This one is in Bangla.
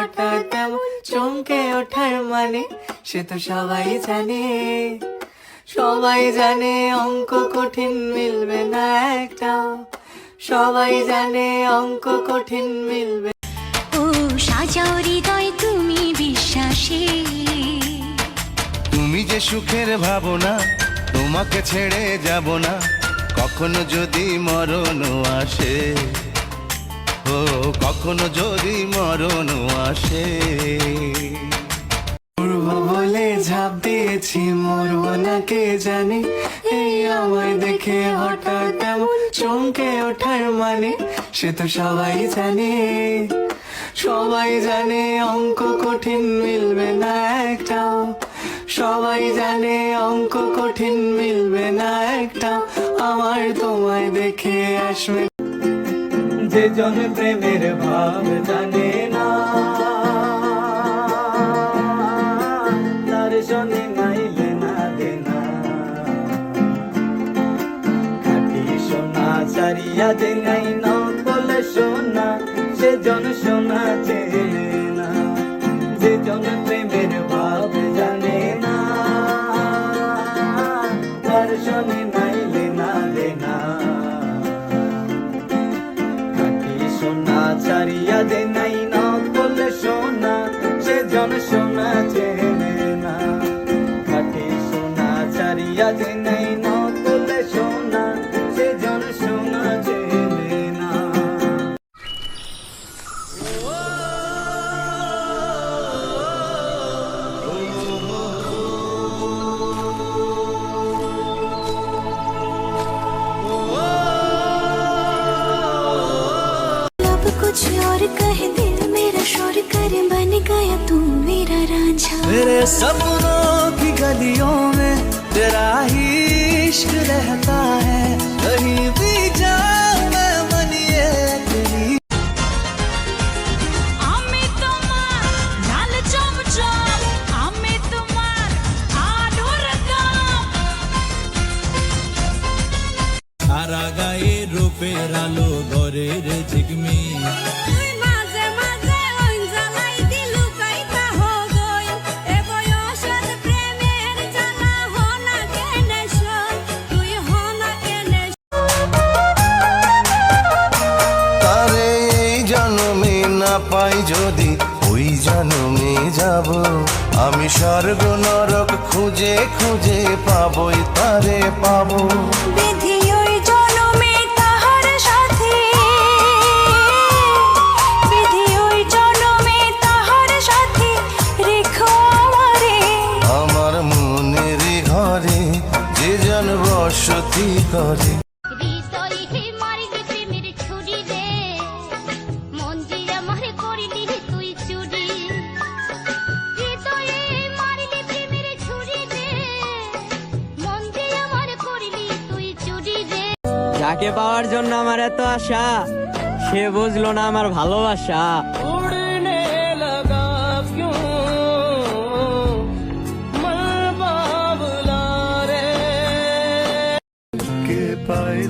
হঠাৎ এমন চমকে ওঠার মানে সে তো সবাই জানে, সবাই জানে অঙ্ক কঠিন মিলবে না একটাও, সবাই জানে অঙ্ক কঠিন মিলবে। ও সাজাও হৃদয় তুমি বিশ্বাসে, তুমি যে সুখের ভাবনা, তোমাকে ছেড়ে যাব না কখনো যদি মরণ আসে, ও কখনো যদি মরণ আসে। মরবো বলে ঝাঁপ দিয়েছি, মরবো না কে জানে, এই আমায় দেখে হঠাৎ এমন চমকে ওঠার মানে সে তো সবাই জানে, সবাই জানে অঙ্ক কঠিন মিলবে না একটাও, সবাই জানে অঙ্ক কঠিন মিলবে না একটাও, আমার তোমায় দেখে আসবে। যে জন প্রেমের ভাব জানে না, তার শোনে নাইলে না দেনা, খাটি সোনা ছাড়িয়া দে নাই নকল সোনা, সে জন সোনা চেনে না। যে জন প্রেমের ভাব জানে না, তার শোনে নাইলে না দেনা, খাটি সোনা ছাড়িয়া দে নাই নকল সোনা, সে জন সোনা চেনে না। খাটি সোনা ছাড়িয়া দে নাই নকল সোনা, সে জন সোনা চেনে না। अब कुछ और कहे दिल मेरा शोर करे, बन गया तू मेरा रांझा। मेरे सपनों की गलियों में तेरा ही इश्क रहता है, कहीं भी जाऊं मैं मनिए तेरी। আমি তোমার লাল চমচম, আমি তোমার আলোর দাম। সারা গায়ে রূপের আলো ঘরের ঝিকমি, তুই মাঝে মাঝে ওই জ্বালাই দিলু কাইতা হো গই, এ বয়সের প্রেমের জ্বালা হো না কেনে সই, তুই হো না কেনে। তারে এই জন্মে না পাই যদি ওই জন্মে যাব, আমি স্বর্গ নরক খুঁজে খুঁজে পাবই তারে পাবো। বিধি ওই জনমে তাহার সাথে, বিধি ওই জনমে তাহার সাথে রেখো আমারে, আমার মনের ঘরে যে জন বসতি করে। হৃদয়ে মারিলি প্রেমের ছুরি রে, মন যে আমার করিলি তুই চুরি। হৃদয়ে মারিলি প্রেমের ছুরি রে, মন যে আমার করিলি তুই চুরি রে। যাকে পাওয়ার জন্য আমার এত আশা, সে বুঝলো না আমার ভালোবাসা। উড়নে লাগা ক্যোं মন বাবলা রে के पाए